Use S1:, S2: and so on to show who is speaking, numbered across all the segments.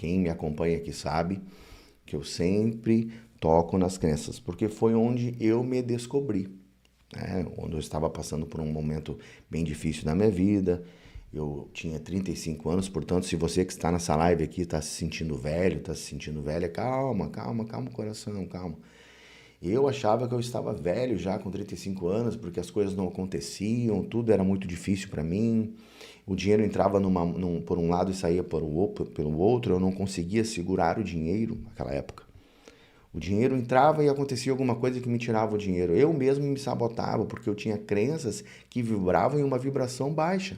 S1: Quem me acompanha aqui sabe que eu sempre toco nas crenças, porque foi onde eu me descobri, né? Onde eu estava passando por um momento bem difícil na minha vida. Eu tinha 35 anos, portanto, se você que está nessa live aqui está se sentindo velho, está se sentindo velha, calma, calma, calma o coração, calma. Eu achava que eu estava velho já com 35 anos, porque as coisas não aconteciam, tudo era muito difícil para mim. O dinheiro entrava por um lado e saía pelo outro, eu não conseguia segurar o dinheiro naquela época. O dinheiro entrava e acontecia alguma coisa que me tirava o dinheiro. Eu mesmo me sabotava, porque eu tinha crenças que vibravam em uma vibração baixa.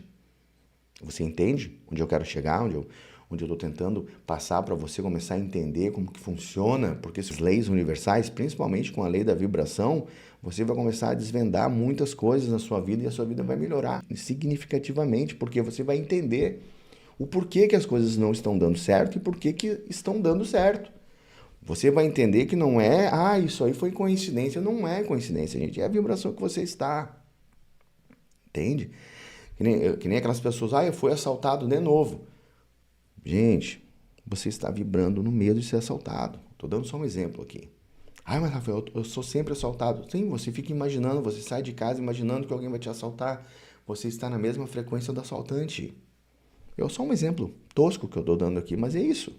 S1: Você entende onde eu quero chegar, onde eu estou tentando passar para você começar a entender como que funciona, porque essas leis universais, principalmente com a lei da vibração, você vai começar a desvendar muitas coisas na sua vida e a sua vida vai melhorar significativamente, porque você vai entender o porquê que as coisas não estão dando certo e porquê que estão dando certo. Você vai entender que não é, isso aí foi coincidência. Não é coincidência, gente. É a vibração que você está. Entende? Que nem aquelas pessoas, eu fui assaltado de novo. Gente, você está vibrando no medo de ser assaltado. Estou dando só um exemplo aqui. Mas Rafael, eu sou sempre assaltado. Sim, você fica imaginando, você sai de casa imaginando que alguém vai te assaltar. Você está na mesma frequência do assaltante. É só um exemplo tosco que eu estou dando aqui, mas é isso.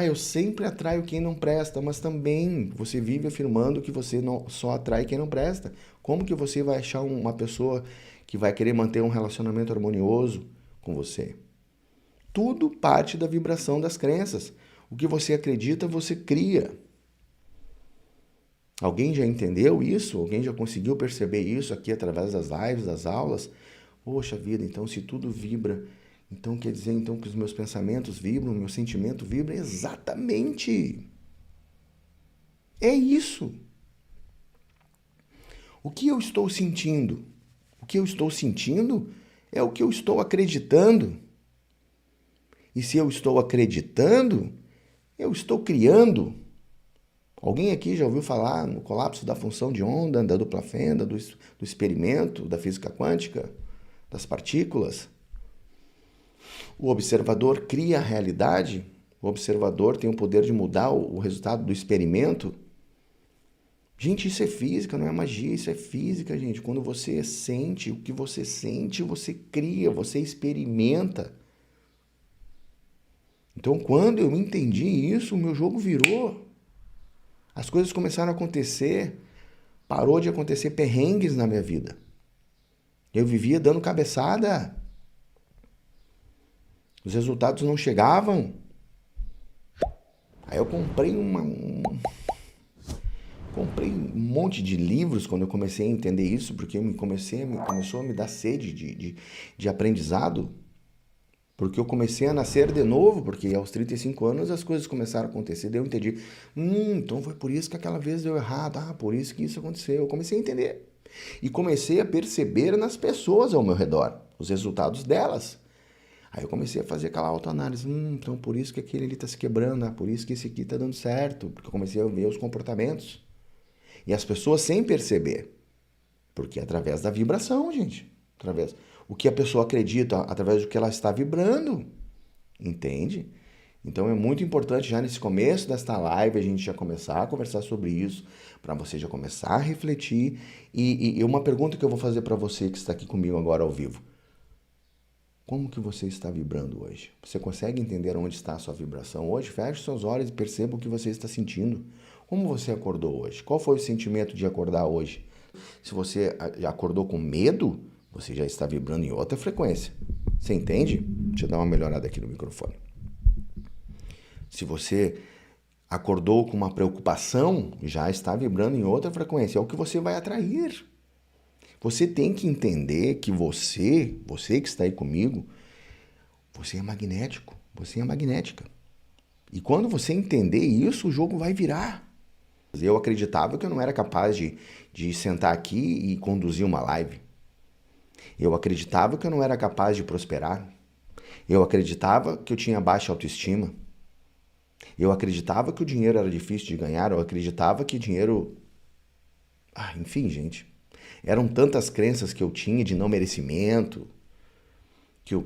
S1: Eu sempre atraio quem não presta, mas também você vive afirmando que você não, só atrai quem não presta. Como que você vai achar uma pessoa que vai querer manter um relacionamento harmonioso com você? Tudo parte da vibração das crenças. O que você acredita, você cria. Alguém já entendeu isso? Alguém já conseguiu perceber isso aqui através das lives, das aulas? Poxa vida, então se tudo vibra, então quer dizer então que os meus pensamentos vibram, o meu sentimento vibra? Exatamente! É isso! O que eu estou sentindo? O que eu estou sentindo é o que eu estou acreditando. E se eu estou acreditando, eu estou criando. Alguém aqui já ouviu falar no colapso da função de onda, da dupla fenda, do experimento, da física quântica, das partículas? O observador cria a realidade, o observador tem o poder de mudar o resultado do experimento. Gente, isso é física, não é magia, isso é física, gente. Quando você sente o que você sente, você cria, você experimenta. Então, quando eu entendi isso, o meu jogo virou. As coisas começaram a acontecer, parou de acontecer perrengues na minha vida. Eu vivia dando cabeçada. Os resultados não chegavam. Aí eu comprei comprei um monte de livros quando eu comecei a entender isso, porque começou a me dar sede de aprendizado. Porque eu comecei a nascer de novo, porque aos 35 anos as coisas começaram a acontecer, daí eu entendi. Então foi por isso que aquela vez deu errado, por isso que isso aconteceu. Eu comecei a entender. E comecei a perceber nas pessoas ao meu redor, os resultados delas. Aí eu comecei a fazer aquela autoanálise. Então por isso que aquele ali está se quebrando, por isso que esse aqui está dando certo. Porque eu comecei a ver os comportamentos. E as pessoas sem perceber. Porque é através da vibração, gente. Através o que a pessoa acredita, através do que ela está vibrando. Entende? Então é muito importante já nesse começo desta live a gente já começar a conversar sobre isso, para você já começar a refletir. E uma pergunta que eu vou fazer para você que está aqui comigo agora ao vivo. Como que você está vibrando hoje? Você consegue entender onde está a sua vibração hoje? Feche seus olhos e perceba o que você está sentindo. Como você acordou hoje? Qual foi o sentimento de acordar hoje? Se você acordou com medo, você já está vibrando em outra frequência. Você entende? Deixa eu dar uma melhorada aqui no microfone. Se você acordou com uma preocupação, já está vibrando em outra frequência. É o que você vai atrair. Você tem que entender que você que está aí comigo, você é magnético, você é magnética. E quando você entender isso, o jogo vai virar. Eu acreditava que eu não era capaz de sentar aqui e conduzir uma live. Eu acreditava que eu não era capaz de prosperar. Eu acreditava que eu tinha baixa autoestima. Eu acreditava que o dinheiro era difícil de ganhar. Eu acreditava que dinheiro... enfim, gente. Eram tantas crenças que eu tinha de não merecimento,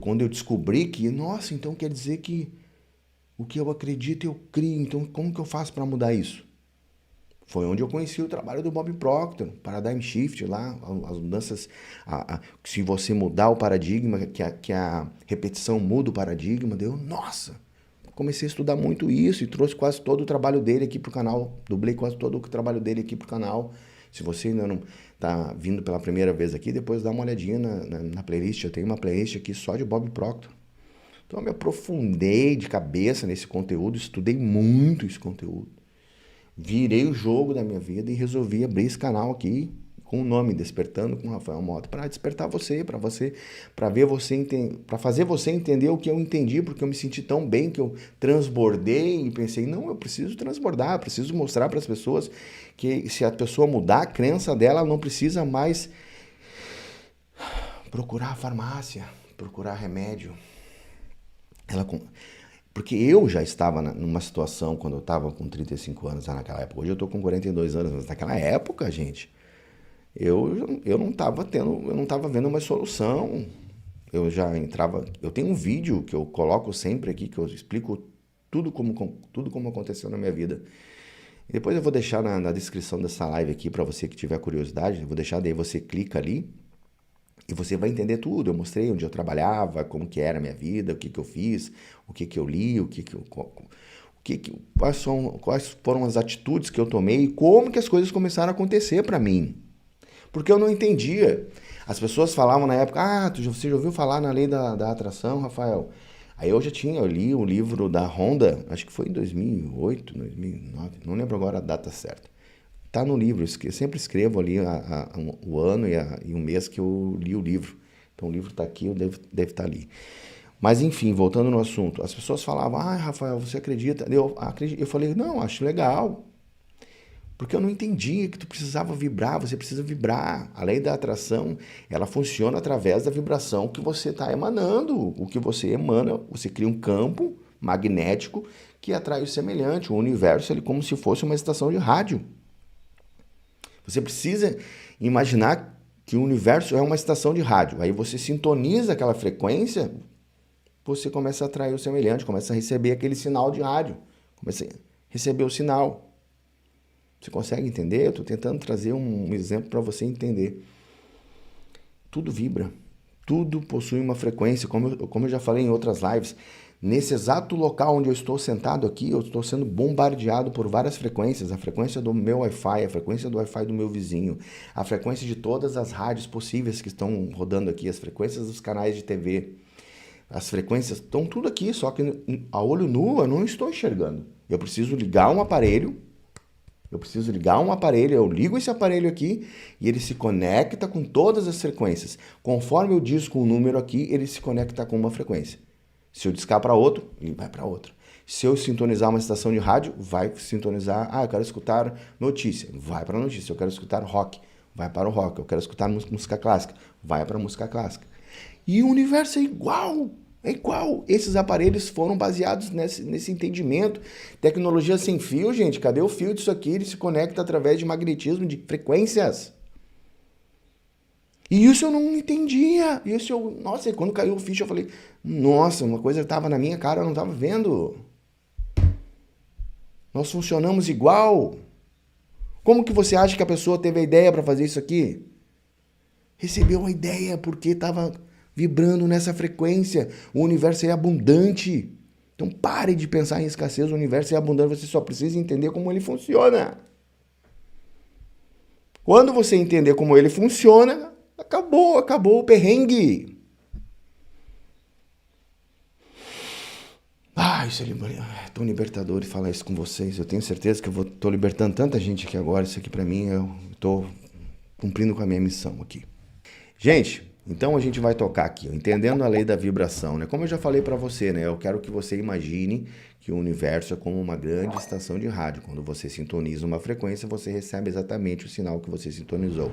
S1: quando eu descobri que, nossa, então quer dizer que O que eu acredito, eu crio. Então, como que eu faço para mudar isso? Foi onde eu conheci o trabalho do Bob Proctor, Paradigm Shift lá, as mudanças. Se você mudar o paradigma, que a repetição muda o paradigma, nossa! Comecei a estudar muito isso e trouxe quase todo o trabalho dele aqui pro canal. Dublei quase todo o trabalho dele aqui pro canal. Se você ainda não tá vindo pela primeira vez aqui, depois dá uma olhadinha na playlist. Eu tenho uma playlist aqui só de Bob Proctor. Então eu me aprofundei de cabeça nesse conteúdo, estudei muito esse conteúdo. Virei o jogo da minha vida e resolvi abrir esse canal aqui com o nome Despertando com Rafael Mota, para despertar você, para ver você, para fazer você entender o que eu entendi, porque eu me senti tão bem que eu transbordei e pensei, não, eu preciso transbordar, eu preciso mostrar para as pessoas que se a pessoa mudar a crença dela, ela não precisa mais procurar a farmácia, procurar remédio. Porque eu já estava numa situação quando eu estava com 35 anos naquela época. Hoje eu estou com 42 anos, mas naquela época, gente, eu não estava vendo uma solução. Eu já entrava. Eu tenho um vídeo que eu coloco sempre aqui, que eu explico tudo como aconteceu na minha vida. E depois eu vou deixar na descrição dessa live aqui para você que tiver curiosidade. Eu vou deixar, daí você clica ali e você vai entender tudo. Eu mostrei onde eu trabalhava, como que era a minha vida, o que que eu fiz, o que que eu li, quais foram as atitudes que eu tomei e como que as coisas começaram a acontecer para mim. Porque eu não entendia. As pessoas falavam na época, você já ouviu falar na lei da atração, Rafael? Aí eu li o livro da Honda, acho que foi em 2008, 2009, não lembro agora a data certa. Tá no livro, eu sempre escrevo ali o ano e o mês que eu li o livro. Então o livro está aqui, deve estar ali. Mas enfim, voltando no assunto, as pessoas falavam, Rafael, você acredita? Eu falei, não, acho legal. Porque eu não entendia que tu precisava vibrar, você precisa vibrar. A lei da atração, ela funciona através da vibração que você está emanando. O que você emana, você cria um campo magnético que atrai o semelhante. O universo é como se fosse uma estação de rádio. Você precisa imaginar que o universo é uma estação de rádio. Aí você sintoniza aquela frequência, você começa a atrair o semelhante, começa a receber aquele sinal de rádio. Começa a receber o sinal. Você consegue entender? Eu estou tentando trazer um exemplo para você entender. Tudo vibra. Tudo possui uma frequência. Como eu já falei em outras lives, nesse exato local onde eu estou sentado aqui, eu estou sendo bombardeado por várias frequências. A frequência do meu Wi-Fi, a frequência do Wi-Fi do meu vizinho, a frequência de todas as rádios possíveis que estão rodando aqui, as frequências dos canais de TV. As frequências estão tudo aqui, só que a olho nu eu não estou enxergando. Eu preciso ligar um aparelho. Eu ligo esse aparelho aqui e ele se conecta com todas as frequências. Conforme eu disco um número aqui, ele se conecta com uma frequência. Se eu discar para outro, ele vai para outra. Se eu sintonizar uma estação de rádio, vai sintonizar. Eu quero escutar notícia, vai para notícia. Eu quero escutar rock, vai para o rock. Eu quero escutar música clássica, vai para música clássica. E o universo é igual. É igual. Esses aparelhos foram baseados nesse entendimento. Tecnologia sem fio, gente. Cadê o fio disso aqui? Ele se conecta através de magnetismo, de frequências. E isso eu não entendia. Nossa, quando caiu o ficha, eu falei, nossa, uma coisa estava na minha cara, eu não estava vendo. Nós funcionamos igual. Como que você acha que a pessoa teve a ideia para fazer isso aqui? Recebeu a ideia porque estava vibrando nessa frequência. O universo é abundante. Então pare de pensar em escassez. O universo é abundante. Você só precisa entender como ele funciona. Quando você entender como ele funciona, acabou o perrengue. Isso é tão libertador de falar isso com vocês. Eu tenho certeza que eu estou libertando tanta gente aqui agora. Isso aqui para mim, eu estou cumprindo com a minha missão aqui. Gente, então a gente vai tocar aqui, entendendo a lei da vibração, né? Como eu já falei para você, né? Eu quero que você imagine que o universo é como uma grande estação de rádio. Quando você sintoniza uma frequência, você recebe exatamente o sinal que você sintonizou.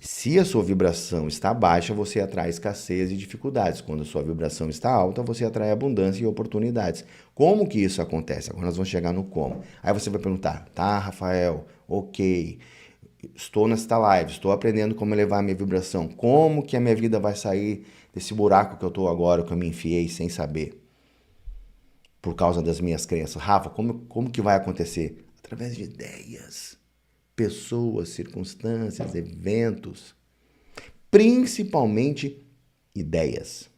S1: Se a sua vibração está baixa, você atrai escassez e dificuldades. Quando a sua vibração está alta, você atrai abundância e oportunidades. Como que isso acontece? Agora nós vamos chegar no como. Aí você vai perguntar, tá, Rafael, ok, estou nesta live, estou aprendendo como elevar a minha vibração. Como que a minha vida vai sair desse buraco que eu estou agora, que eu me enfiei sem saber? por causa das minhas crenças. Rafa, como que vai acontecer? Através de ideias, pessoas, circunstâncias, eventos, principalmente ideias,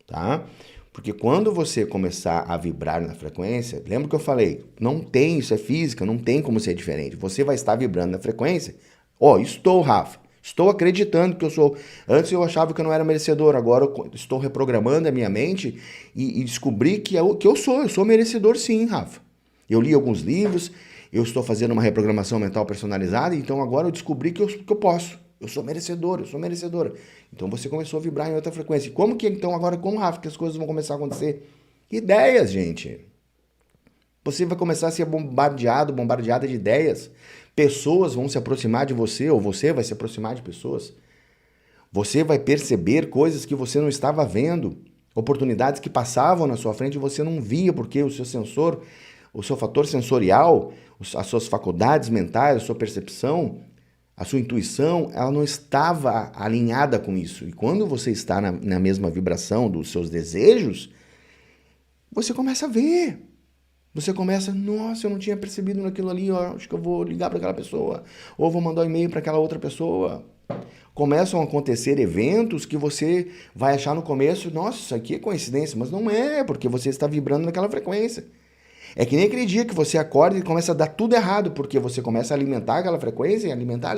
S1: tá? Porque quando você começar a vibrar na frequência, lembra que eu falei, não tem, isso é física, não tem como ser diferente. Você vai estar vibrando na frequência. Estou, Rafa, estou acreditando que eu sou. Antes eu achava que eu não era merecedor, agora eu estou reprogramando a minha mente e descobri que eu sou merecedor sim, Rafa. Eu li alguns livros, eu estou fazendo uma reprogramação mental personalizada, então agora eu descobri que eu posso. Eu sou merecedor, eu sou merecedora. Então você começou a vibrar em outra frequência. Como que então agora, como, Rafa, que as coisas vão começar a acontecer? Ideias, gente. Você vai começar a ser bombardeada de ideias. Pessoas vão se aproximar de você, ou você vai se aproximar de pessoas. Você vai perceber coisas que você não estava vendo, oportunidades que passavam na sua frente e você não via, porque o seu sensor, o seu fator sensorial, as suas faculdades mentais, a sua percepção, a sua intuição, ela não estava alinhada com isso. E quando você está na mesma vibração dos seus desejos, você começa a ver. Você começa, nossa, eu não tinha percebido naquilo ali, acho que eu vou ligar para aquela pessoa, ou vou mandar um e-mail para aquela outra pessoa. Começam a acontecer eventos que você vai achar no começo, nossa, isso aqui é coincidência, mas não é, porque você está vibrando naquela frequência. É que nem aquele dia que você acorda e começa a dar tudo errado, porque você começa a alimentar aquela frequência, alimentar,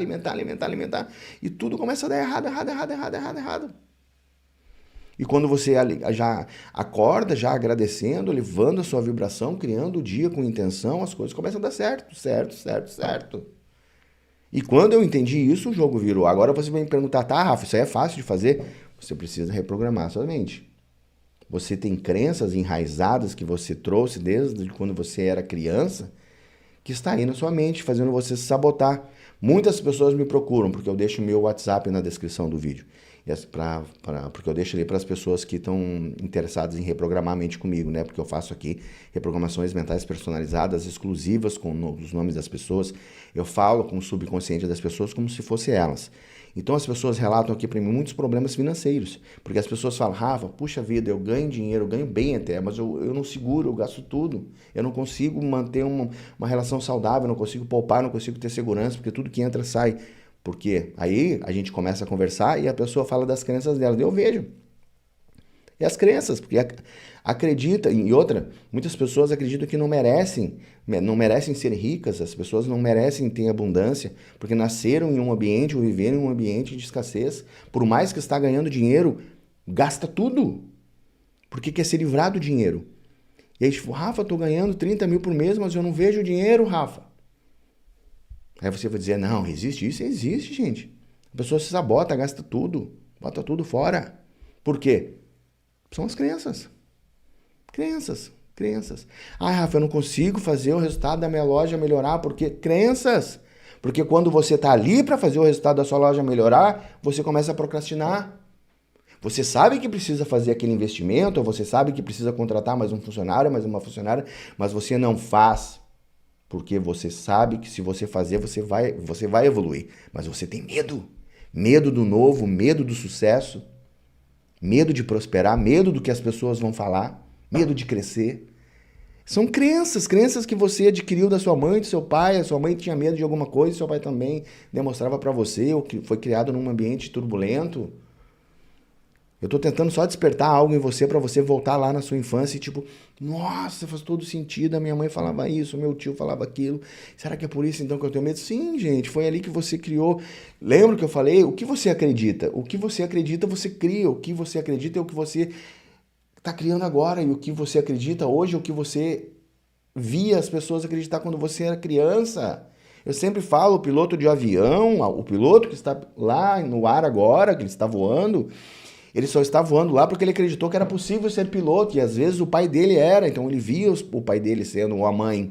S1: e tudo começa a dar errado. E quando você já acorda, já agradecendo, elevando a sua vibração, criando o dia com intenção, as coisas começam a dar certo. E quando eu entendi isso, o jogo virou. Agora você vai me perguntar, tá, Rafa, isso aí é fácil de fazer? Você precisa reprogramar a sua mente. Você tem crenças enraizadas que você trouxe desde quando você era criança, que está aí na sua mente, fazendo você se sabotar. Muitas pessoas me procuram, porque eu deixo o meu WhatsApp na descrição do vídeo. Porque eu deixo ali para as pessoas que estão interessadas em reprogramar a mente comigo, né? Porque eu faço aqui reprogramações mentais personalizadas, exclusivas com os nomes das pessoas. Eu falo com o subconsciente das pessoas como se fossem elas. Então as pessoas relatam aqui para mim muitos problemas financeiros, porque as pessoas falam, Rafa, puxa vida, eu ganho dinheiro, eu ganho bem até, mas eu não seguro, eu gasto tudo. Eu não consigo manter uma relação saudável, eu não consigo poupar, eu não consigo ter segurança, porque tudo que entra sai. Porque aí a gente começa a conversar e a pessoa fala das crenças dela, eu vejo. E as crenças, porque acredita, e outra, muitas pessoas acreditam que não merecem ser ricas, as pessoas não merecem ter abundância, porque nasceram em um ambiente ou viveram em um ambiente de escassez, por mais que está ganhando dinheiro, gasta tudo, porque quer se livrar do dinheiro. E aí, tipo, Rafa, estou ganhando 30 mil por mês, mas eu não vejo dinheiro, Rafa. Aí você vai dizer, não, existe isso? Existe, gente. A pessoa se sabota, gasta tudo, bota tudo fora. Por quê? São as crenças. Crenças. Ah, Rafa, eu não consigo fazer o resultado da minha loja melhorar, porque crenças. Porque quando você está ali para fazer o resultado da sua loja melhorar, você começa a procrastinar. Você sabe que precisa fazer aquele investimento, ou você sabe que precisa contratar mais um funcionário, mais uma funcionária, mas você não faz. Porque você sabe que se você fazer, você vai evoluir. Mas você tem medo. Medo do novo, medo do sucesso, medo de prosperar, medo do que as pessoas vão falar, medo de crescer. São crenças que você adquiriu da sua mãe, do seu pai. A sua mãe tinha medo de alguma coisa, seu pai também demonstrava para você, ou que foi criado num ambiente turbulento. Eu estou tentando só despertar algo em você para você voltar lá na sua infância e tipo, nossa, faz todo sentido, a minha mãe falava isso, meu tio falava aquilo. Será que é por isso então que eu tenho medo? Sim, gente, foi ali que você criou. Lembra que eu falei? O que você acredita? O que você acredita, você cria. O que você acredita é o que você está criando agora. E o que você acredita hoje é o que você via as pessoas acreditar quando você era criança. Eu sempre falo, o piloto de avião, o piloto que está lá no ar agora, que ele está voando, ele só está voando lá porque ele acreditou que era possível ser piloto, e às vezes o pai dele era, então ele via o pai dele sendo, ou a mãe,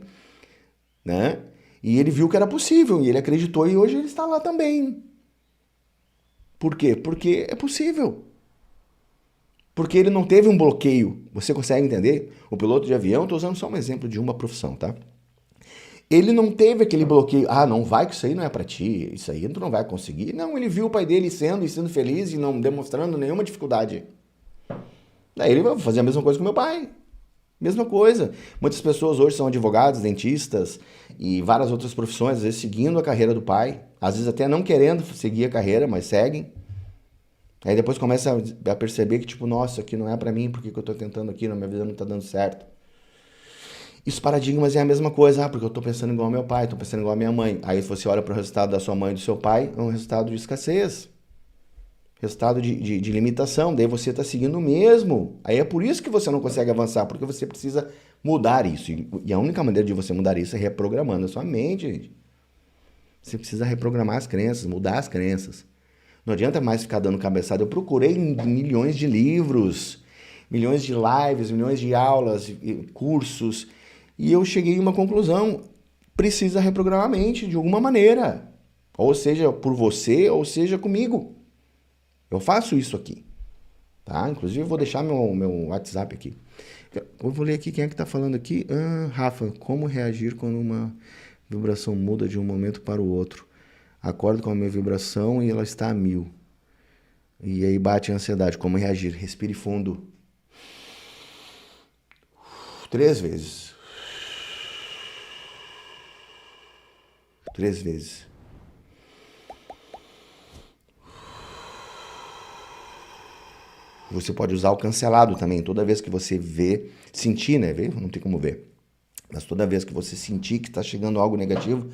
S1: né? E ele viu que era possível, e ele acreditou, e hoje ele está lá também. Por quê? Porque é possível. Porque ele não teve um bloqueio. Você consegue entender? O piloto de avião, estou usando só um exemplo de uma profissão, tá? Ele não teve aquele bloqueio, não vai que isso aí não é pra ti, isso aí tu não vai conseguir. Não, ele viu o pai dele sendo feliz e não demonstrando nenhuma dificuldade. Daí ele vai fazer a mesma coisa com meu pai. Mesma coisa. Muitas pessoas hoje são advogados, dentistas e várias outras profissões, às vezes seguindo a carreira do pai, às vezes até não querendo seguir a carreira, mas seguem. Aí depois começa a perceber que, tipo, nossa, isso aqui não é pra mim, por que que eu tô tentando aqui, na minha vida não tá dando certo. Os paradigmas é a mesma coisa, porque eu tô pensando igual ao meu pai, tô pensando igual à minha mãe. Aí você olha pro resultado da sua mãe e do seu pai, é um resultado de escassez, resultado de limitação, daí você tá seguindo o mesmo. Aí é por isso que você não consegue avançar, porque você precisa mudar isso. E a única maneira de você mudar isso é reprogramando a sua mente, gente. Você precisa reprogramar as crenças, mudar as crenças. Não adianta mais ficar dando cabeçada. Eu procurei milhões de livros, milhões de lives, milhões de aulas, cursos, e eu cheguei a uma conclusão. Precisa reprogramar a mente de alguma maneira. Ou seja, por você, ou seja, comigo. Eu faço isso aqui. Tá? Inclusive, eu vou deixar meu WhatsApp aqui. Eu vou ler aqui quem é que está falando aqui. Rafa, como reagir quando uma vibração muda de um momento para o outro? Acordo com a minha vibração e ela está a 1000. E aí bate a ansiedade. Como reagir? Respire fundo. 3 vezes. 3 vezes. Você pode usar o cancelado também. Toda vez que você vê, sentir, né? Ver? Não tem como ver. Mas toda vez que você sentir que está chegando algo negativo,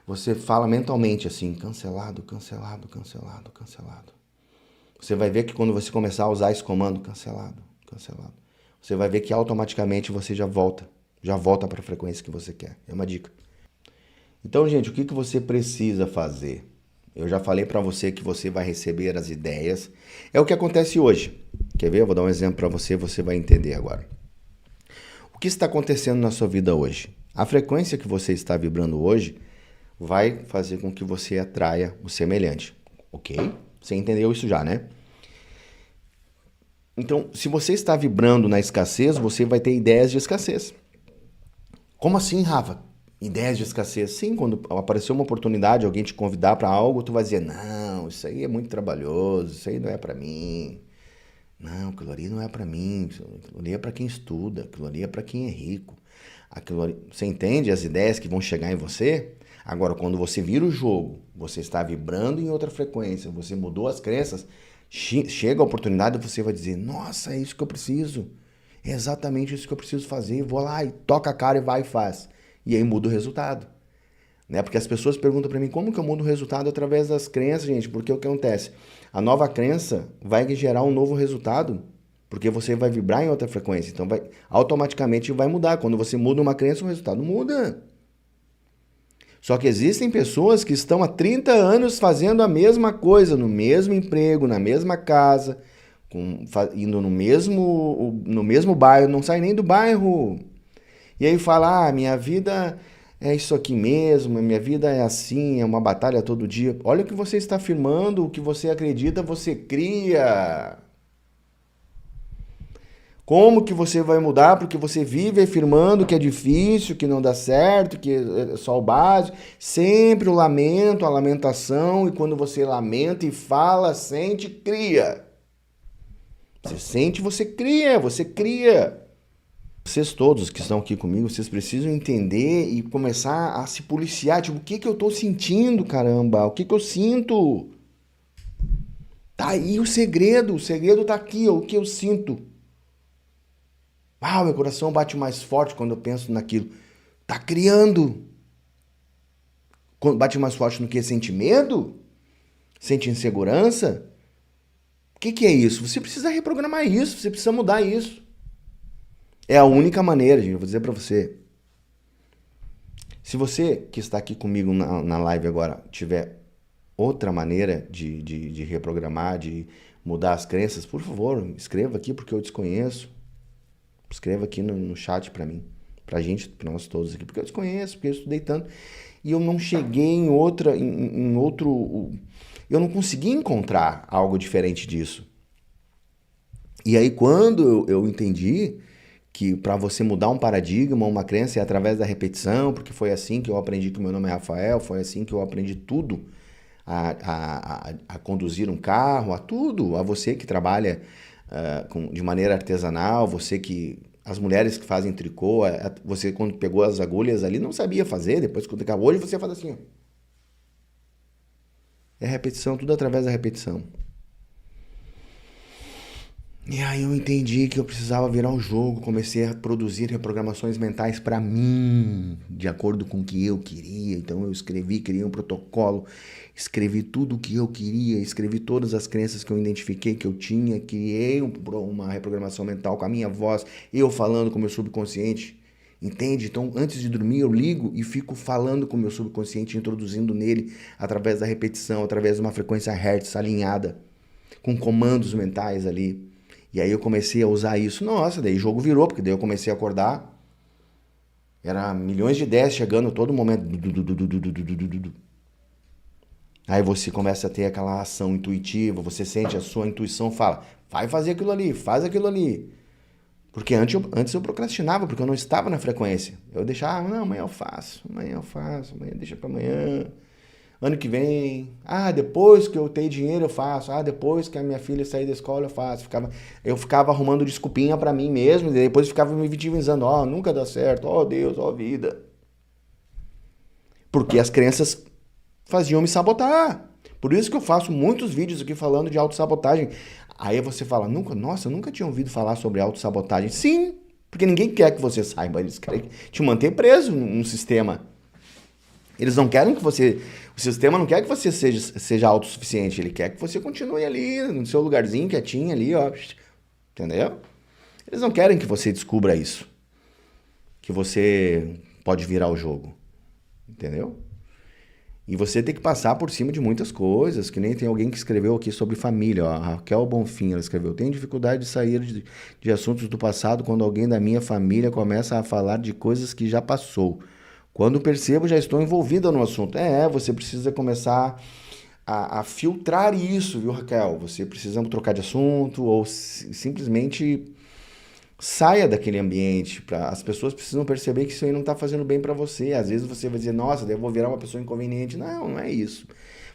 S1: você fala mentalmente assim, cancelado, cancelado, cancelado, cancelado. Você vai ver que quando você começar a usar esse comando, cancelado, cancelado, você vai ver que automaticamente você já volta para a frequência que você quer. É uma dica. Então, gente, o que você precisa fazer? Eu já falei para você que você vai receber as ideias. É o que acontece hoje. Quer ver? Eu vou dar um exemplo para você, você vai entender agora. O que está acontecendo na sua vida hoje? A frequência que você está vibrando hoje vai fazer com que você atraia o semelhante. Ok? Você entendeu isso já, né? Então, se você está vibrando na escassez, você vai ter ideias de escassez. Como assim, Rafa? Ideias de escassez? Sim, quando aparecer uma oportunidade, alguém te convidar para algo, tu vai dizer, não, isso aí é muito trabalhoso, isso aí não é para mim. Não, aquilo ali não é para mim, aquilo ali é para quem estuda, aquilo ali é para quem é rico. Aquilo ali... Você entende as ideias que vão chegar em você? Agora, quando você vira o jogo, você está vibrando em outra frequência, você mudou as crenças, chega a oportunidade, você vai dizer, nossa, é isso que eu preciso. É exatamente isso que eu preciso fazer. Vou lá e toca a cara e vai e faz. E aí muda o resultado. Né? Porque as pessoas perguntam para mim, como que eu mudo o resultado através das crenças, gente? Porque o que acontece? A nova crença vai gerar um novo resultado, porque você vai vibrar em outra frequência. Então, automaticamente vai mudar. Quando você muda uma crença, o resultado muda. Só que existem pessoas que estão há 30 anos fazendo a mesma coisa, no mesmo emprego, na mesma casa, indo no mesmo bairro, não sai nem do bairro. E aí fala, minha vida é isso aqui mesmo, minha vida é assim, é uma batalha todo dia. Olha o que você está afirmando, o que você acredita, você cria. Como que você vai mudar? Porque você vive afirmando que é difícil, que não dá certo, que é só o básico. Sempre o lamento, a lamentação, e quando você lamenta e fala, sente, cria. Você sente, você cria, você cria. Vocês todos que estão aqui comigo, vocês precisam entender e começar a se policiar. Tipo, o que que eu tô sentindo, caramba? O que que eu sinto? Tá aí o segredo tá aqui, ó, o que eu sinto. Meu coração bate mais forte quando eu penso naquilo. Tá criando. Quando bate mais forte no que? Sente medo? Sente insegurança? O que que é isso? Você precisa reprogramar isso, você precisa mudar isso. É a única maneira, gente, eu vou dizer pra você. Se você que está aqui comigo na live agora tiver outra maneira de reprogramar, de mudar as crenças, por favor, escreva aqui porque eu desconheço. Escreva aqui no chat pra mim, pra gente, pra nós todos aqui, porque eu desconheço, porque eu estudei tanto e eu não cheguei em outro, eu não consegui encontrar algo diferente disso. E aí quando eu entendi que para você mudar um paradigma, uma crença é através da repetição, porque foi assim que eu aprendi que o meu nome é Rafael, foi assim que eu aprendi tudo, a conduzir um carro, a tudo, a você que trabalha de maneira artesanal, você que As mulheres que fazem tricô, você quando pegou as agulhas ali não sabia fazer, depois quando acabou, hoje você faz assim, ó. É repetição, tudo através da repetição. E aí eu entendi que eu precisava virar o jogo, comecei a produzir reprogramações mentais para mim, de acordo com o que eu queria. Então eu escrevi, criei um protocolo, escrevi tudo o que eu queria, escrevi todas as crenças que eu identifiquei que eu tinha, criei uma reprogramação mental com a minha voz, eu falando com o meu subconsciente. Entende? Então, antes de dormir, eu ligo e fico falando com o meu subconsciente, introduzindo nele através da repetição, através de uma frequência Hertz alinhada, com comandos mentais ali. E aí eu comecei a usar isso. Nossa, daí o jogo virou, porque daí eu comecei a acordar. Era milhões de ideias chegando a todo momento. Aí você começa a ter aquela ação intuitiva, você sente a sua intuição, fala, vai fazer aquilo ali, faz aquilo ali. Porque antes eu procrastinava, porque eu não estava na frequência. Eu deixava, não, amanhã eu faço, amanhã deixa para amanhã. Ano que vem, depois que eu tenho dinheiro eu faço, depois que a minha filha sair da escola eu faço. Eu ficava arrumando desculpinha pra mim mesmo, e depois ficava me vitimizando, nunca dá certo, Deus, vida. Porque as crenças faziam me sabotar. Por isso que eu faço muitos vídeos aqui falando de autossabotagem. Aí você fala, nossa, eu nunca tinha ouvido falar sobre autossabotagem. Sim, porque ninguém quer que você saiba, eles querem te manter preso num sistema. Eles não querem que você... O sistema não quer que você seja autossuficiente. Ele quer que você continue ali, no seu lugarzinho, quietinho ali, ó. Entendeu? Eles não querem que você descubra isso. Que você pode virar o jogo. Entendeu? E você tem que passar por cima de muitas coisas, que nem tem alguém que escreveu aqui sobre família, ó, a Raquel Bonfim, ela escreveu, tenho dificuldade de sair de assuntos do passado quando alguém da minha família começa a falar de coisas que já passou. Quando percebo, já estou envolvida no assunto. Você precisa começar a filtrar isso, viu, Raquel? Você precisa trocar de assunto ou simplesmente saia daquele ambiente. As pessoas precisam perceber que isso aí não está fazendo bem para você. Às vezes você vai dizer, nossa, eu vou virar uma pessoa inconveniente. Não, não é isso.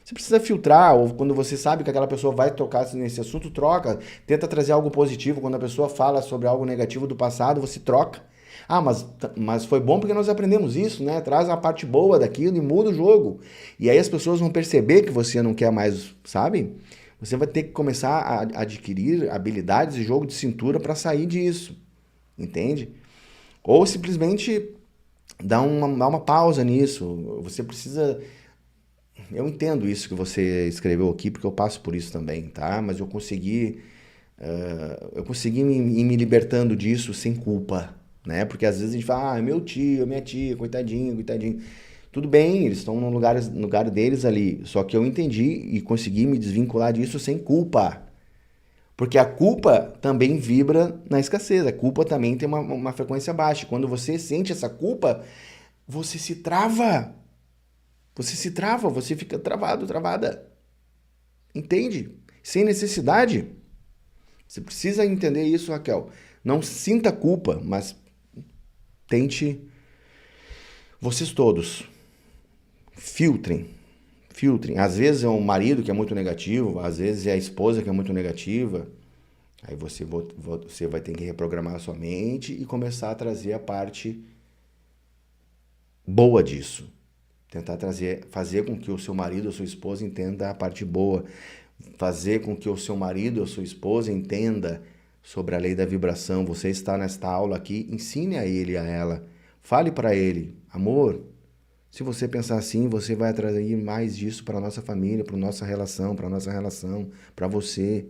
S1: Você precisa filtrar, ou quando você sabe que aquela pessoa vai tocar nesse assunto, troca. Tenta trazer algo positivo. Quando a pessoa fala sobre algo negativo do passado, você troca. Mas foi bom porque nós aprendemos isso, né? Traz a parte boa daquilo e muda o jogo. E aí as pessoas vão perceber que você não quer mais, sabe? Você vai ter que começar a adquirir habilidades de jogo de cintura para sair disso, entende? Ou simplesmente dar uma pausa nisso. Você precisa... Eu entendo isso que você escreveu aqui, porque eu passo por isso também, tá? Mas eu consegui ir me libertando disso sem culpa, né? Porque às vezes a gente fala, meu tio, minha tia, coitadinho, coitadinho. Tudo bem, eles estão no lugar deles ali. Só que eu entendi e consegui me desvincular disso sem culpa. Porque a culpa também vibra na escassez. A culpa também tem uma frequência baixa. Quando você sente essa culpa, você se trava. Você fica travado, travada. Entende? Sem necessidade. Você precisa entender isso, Raquel. Não sinta culpa, mas tente... Vocês todos, filtrem. Às vezes é um marido que é muito negativo, às vezes é a esposa que é muito negativa. Aí você vai ter que reprogramar a sua mente e começar a trazer a parte boa disso. Tentar fazer com que o seu marido ou sua esposa entenda a parte boa. Fazer com que o seu marido ou sua esposa entenda sobre a lei da vibração. Você está nesta aula aqui, ensine a ele e a ela. Fale para ele, amor, se você pensar assim, você vai atrair mais disso para a nossa família, para a nossa relação, para você.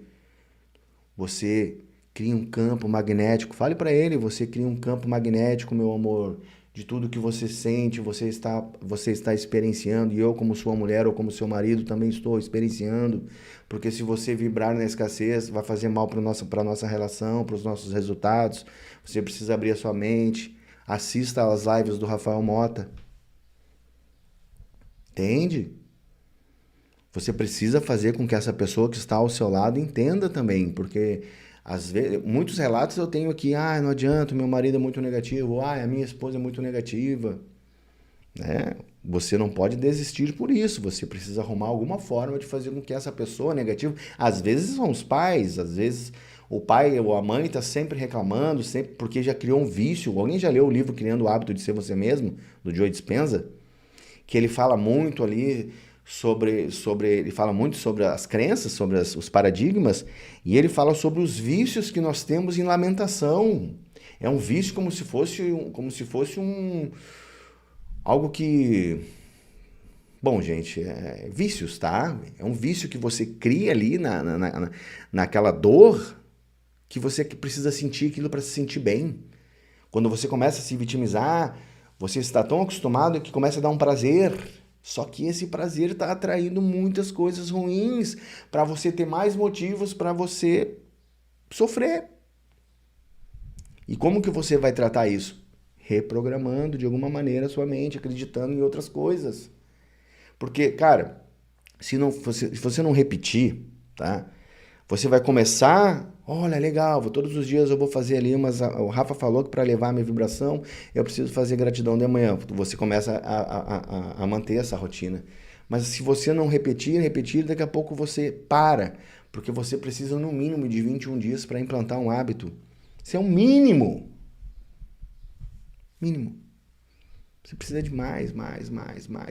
S1: Você cria um campo magnético. Fale para ele, você cria um campo magnético, meu amor, de tudo que você sente, você está experienciando, e eu como sua mulher ou como seu marido também estou experienciando, porque se você vibrar na escassez, vai fazer mal para a nossa relação, para os nossos resultados. Você precisa abrir a sua mente. Assista às lives do Rafael Mota. Entende? Você precisa fazer com que essa pessoa que está ao seu lado entenda também, porque às vezes, muitos relatos eu tenho aqui, não adianta, meu marido é muito negativo, a minha esposa é muito negativa, né? Você não pode desistir por isso, você precisa arrumar alguma forma de fazer com que essa pessoa negativa, às vezes são os pais, às vezes O pai ou a mãe está sempre reclamando, sempre porque já criou um vício. Alguém já leu o livro Criando o Hábito de Ser Você Mesmo, do Joe Dispenza? Que ele fala muito ali ele fala muito sobre as crenças, sobre os paradigmas, e ele fala sobre os vícios que nós temos em lamentação. É um vício como se fosse algo que... Bom, gente, vícios, tá? É um vício que você cria ali naquela dor que você precisa sentir aquilo para se sentir bem. Quando você começa a se vitimizar, você está tão acostumado que começa a dar um prazer. Só que esse prazer está atraindo muitas coisas ruins para você ter mais motivos para você sofrer. E como que você vai tratar isso? Reprogramando de alguma maneira a sua mente, acreditando em outras coisas. Porque, cara, se você não repetir, tá? Você vai começar, olha, legal, todos os dias eu vou fazer ali o Rafa falou que para levar a minha vibração, eu preciso fazer gratidão de manhã. Você começa a manter essa rotina. Mas se você não repetir, daqui a pouco você para. Porque você precisa no mínimo de 21 dias para implantar um hábito. Isso é um mínimo. Mínimo. Você precisa de mais.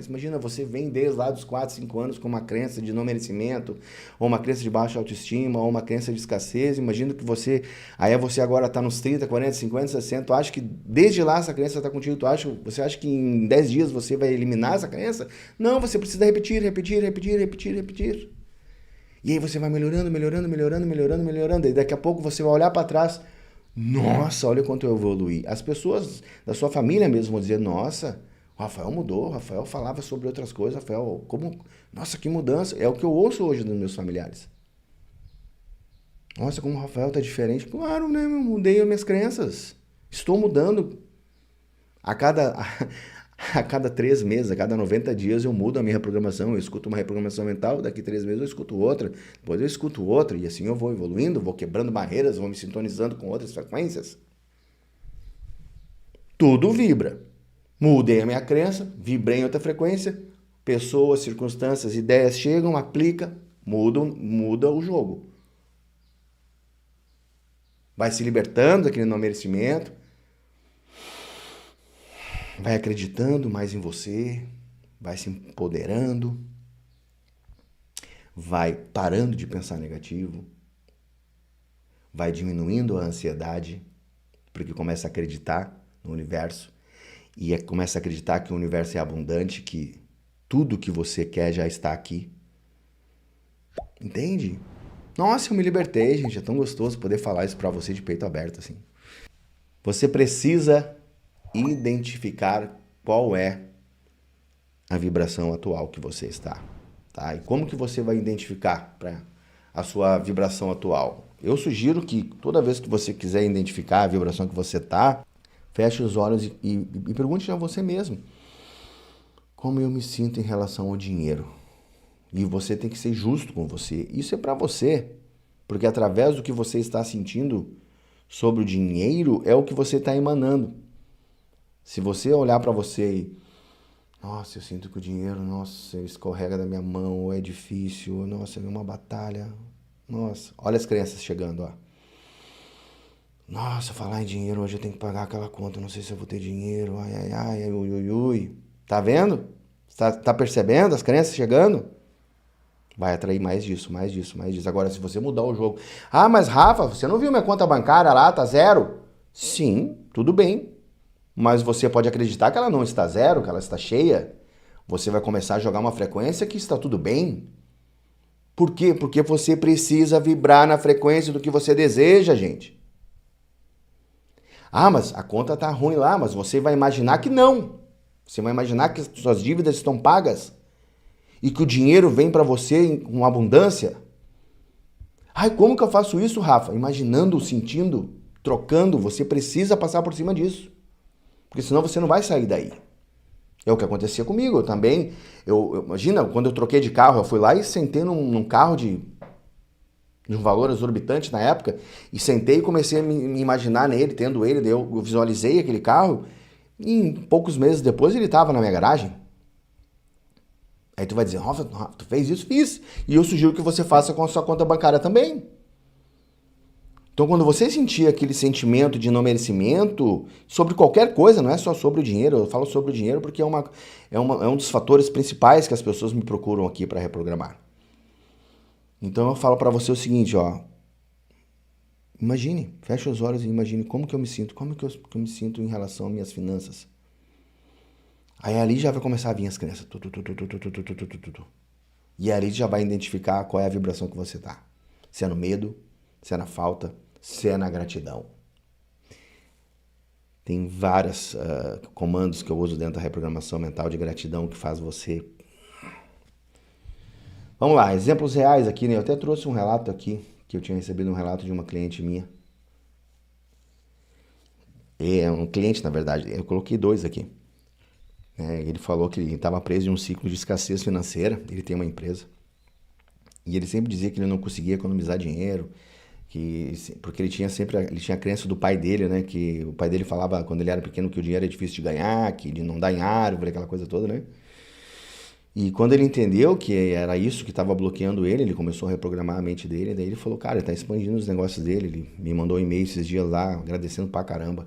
S1: Imagina, você vem desde lá dos 4, 5 anos com uma crença de não merecimento, ou uma crença de baixa autoestima, ou uma crença de escassez. Imagina que você agora está nos 30, 40, 50, 60. Tu acha que desde lá essa crença está contigo? Você acha que em 10 dias você vai eliminar essa crença? Não, você precisa repetir. E aí você vai melhorando. E daqui a pouco você vai olhar para trás. Nossa, olha quanto eu evoluí. As pessoas da sua família mesmo vão dizer, nossa, o Rafael mudou, o Rafael falava sobre outras coisas, Rafael, nossa, que mudança. É o que eu ouço hoje dos meus familiares. Nossa, como o Rafael tá diferente. Claro, né, eu mudei as minhas crenças. Estou mudando. A cada 3 meses, a cada 90 dias eu mudo a minha reprogramação. Eu escuto uma reprogramação mental, daqui 3 meses eu escuto outra, depois eu escuto outra, e assim eu vou evoluindo, vou quebrando barreiras, vou me sintonizando com outras frequências. Tudo vibra. Mudei a minha crença, vibrei em outra frequência, pessoas, circunstâncias, ideias chegam, aplica, muda o jogo. Vai se libertando daquele não merecimento, vai acreditando mais em você, vai se empoderando, vai parando de pensar negativo, vai diminuindo a ansiedade, porque começa a acreditar no universo e começa a acreditar que o universo é abundante, que tudo que você quer já está aqui. Entende? Nossa, eu me libertei, gente. É tão gostoso poder falar isso pra você de peito aberto assim. Você precisa identificar qual é a vibração atual que você está, tá? E como que você vai identificar para a sua vibração atual? Eu sugiro que toda vez que você quiser identificar a vibração que você está, feche os olhos e pergunte a você mesmo: como eu me sinto em relação ao dinheiro? E você tem que ser justo com você. Isso é para você, porque através do que você está sentindo sobre o dinheiro é o que você está emanando. Se você olhar para você e, nossa, eu sinto que o dinheiro, nossa, escorrega da minha mão, ou é difícil, nossa, é uma batalha. Nossa, olha as crianças chegando, ó. Nossa, falar em dinheiro, hoje eu tenho que pagar aquela conta, não sei se eu vou ter dinheiro, ai, ui. Tá vendo? Tá percebendo as crianças chegando? Vai atrair mais disso. Agora, se você mudar o jogo... Ah, mas Rafa, você não viu minha conta bancária lá, tá zero? Sim, tudo bem. Mas você pode acreditar que ela não está zero, que ela está cheia. Você vai começar a jogar uma frequência que está tudo bem. Por quê? Porque você precisa vibrar na frequência do que você deseja, gente. Ah, mas a conta tá ruim lá, mas você vai imaginar que não. Você vai imaginar que as suas dívidas estão pagas e que o dinheiro vem para você com abundância. Ai, como que eu faço isso, Rafa? Imaginando, sentindo, trocando. Você precisa passar por cima disso. Porque senão você não vai sair daí. É o que acontecia comigo. Eu também, imagina, quando eu troquei de carro, eu fui lá e sentei num carro de um valor exorbitante na época, e sentei e comecei a me imaginar nele, tendo ele, daí eu visualizei aquele carro, e em poucos meses depois ele estava na minha garagem. Aí tu vai dizer, Rafa, tu fez isso? Fiz. E eu sugiro que você faça com a sua conta bancária também. Então, quando você sentir aquele sentimento de não merecimento, sobre qualquer coisa, não é só sobre o dinheiro, eu falo sobre o dinheiro porque é um dos fatores principais que as pessoas me procuram aqui para reprogramar. Então, eu falo para você o seguinte, ó, imagine, feche os olhos e imagine como que eu me sinto, como que eu me sinto em relação às minhas finanças. Aí ali já vai começar a vir as crenças. E ali já vai identificar qual é a vibração que você tá. Se é no medo, se é na falta, se é na gratidão. Tem vários comandos que eu uso dentro da reprogramação mental de gratidão que faz você... Vamos lá, exemplos reais aqui, né? Eu até trouxe um relato aqui, que eu tinha recebido um relato de uma cliente minha. É um cliente, na verdade. Eu coloquei 2 aqui. Ele falou que ele estava preso em um ciclo de escassez financeira. Ele tem uma empresa. E ele sempre dizia que ele não conseguia economizar dinheiro, porque ele tinha a crença do pai dele, né? Que o pai dele falava quando ele era pequeno que o dinheiro é difícil de ganhar, que ele não dá em árvore, aquela coisa toda, né? E quando ele entendeu que era isso que estava bloqueando ele começou a reprogramar a mente dele. Daí ele falou, cara, ele tá expandindo os negócios dele. Ele me mandou um e-mail esses dias lá, agradecendo pra caramba.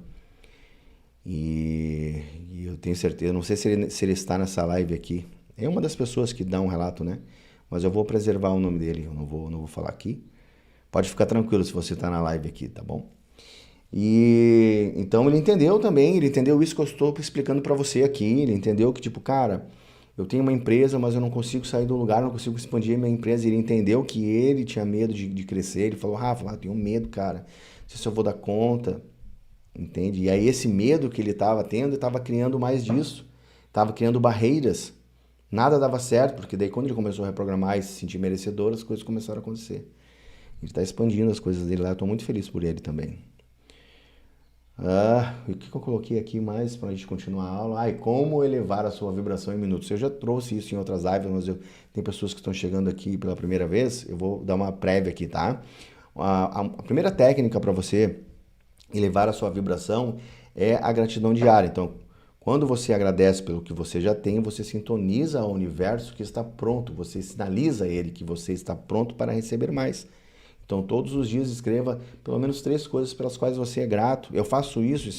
S1: E eu tenho certeza, não sei se ele está nessa live aqui. É uma das pessoas que dá um relato, né? Mas eu vou preservar o nome dele, eu não vou falar aqui. Pode ficar tranquilo se você está na live aqui, tá bom? E então ele entendeu também, ele entendeu isso que eu estou explicando para você aqui. Ele entendeu que, tipo, cara, eu tenho uma empresa, mas eu não consigo sair do lugar, não consigo expandir a minha empresa. Ele entendeu que ele tinha medo de crescer. Ele falou, Rafa, eu tenho medo, cara. Não sei se eu vou dar conta. Entende? E aí esse medo que ele estava tendo, estava criando mais disso. Estava criando barreiras. Nada dava certo, porque daí quando ele começou a reprogramar e se sentir merecedor, as coisas começaram a acontecer. Ele está expandindo as coisas dele lá, eu estou muito feliz por ele também. O que eu coloquei aqui mais para a gente continuar a aula? E como elevar a sua vibração em minutos. Eu já trouxe isso em outras lives, mas tem pessoas que estão chegando aqui pela primeira vez, eu vou dar uma prévia aqui, tá? A primeira técnica para você elevar a sua vibração é a gratidão diária. Então, quando você agradece pelo que você já tem, você sintoniza ao universo que está pronto, você sinaliza a ele que você está pronto para receber mais. Então, todos os dias escreva pelo menos 3 coisas pelas quais você é grato. Eu faço isso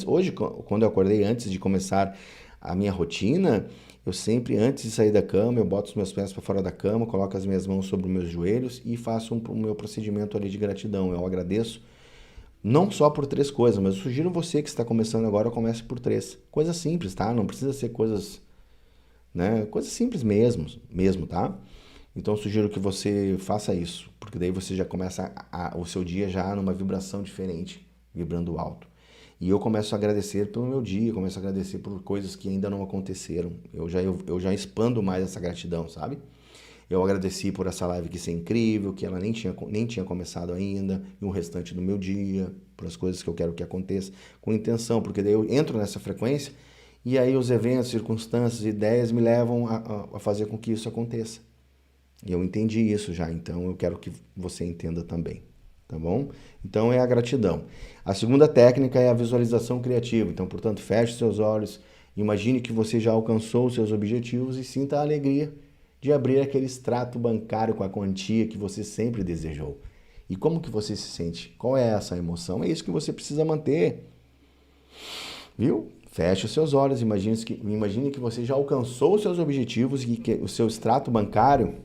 S1: hoje, quando eu acordei, antes de começar a minha rotina, eu sempre, antes de sair da cama, eu boto os meus pés para fora da cama, coloco as minhas mãos sobre os meus joelhos e faço o meu procedimento ali de gratidão. Eu agradeço não só por 3 coisas, mas eu sugiro você que está começando agora, comece por 3. Coisas simples, tá? Não precisa ser coisas, né? Coisas simples mesmo, tá? Então eu sugiro que você faça isso, porque daí você já começa o seu dia já numa vibração diferente, vibrando alto. E eu começo a agradecer pelo meu dia, começo a agradecer por coisas que ainda não aconteceram. Eu já expando mais essa gratidão, sabe? Eu agradeci por essa live que ser incrível, que ela nem tinha começado ainda, e o restante do meu dia, por as coisas que eu quero que aconteça, com intenção, porque daí eu entro nessa frequência, e aí os eventos, circunstâncias, ideias me levam a fazer com que isso aconteça. E eu entendi isso já, então eu quero que você entenda também, tá bom? Então é a gratidão. A segunda técnica é a visualização criativa. Então, portanto, feche seus olhos, imagine que você já alcançou os seus objetivos e sinta a alegria de abrir aquele extrato bancário com a quantia que você sempre desejou. E como que você se sente? Qual é essa emoção? É isso que você precisa manter. Viu? Feche os seus olhos, imagine que você já alcançou os seus objetivos e que o seu extrato bancário,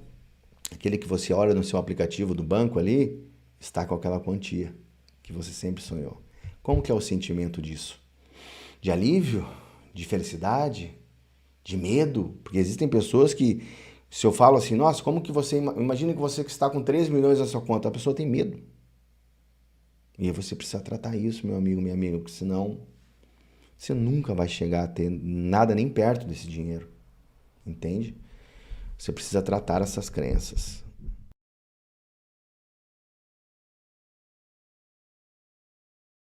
S1: aquele que você olha no seu aplicativo do banco ali, está com aquela quantia que você sempre sonhou. Como que é o sentimento disso? De alívio? De felicidade? De medo? Porque existem pessoas que, se eu falo assim, nossa, como que você... Imagina que você está com 3 milhões na sua conta, a pessoa tem medo. E aí você precisa tratar isso, meu amigo, minha amiga, porque senão você nunca vai chegar a ter nada nem perto desse dinheiro. Entende? Você precisa tratar essas crenças.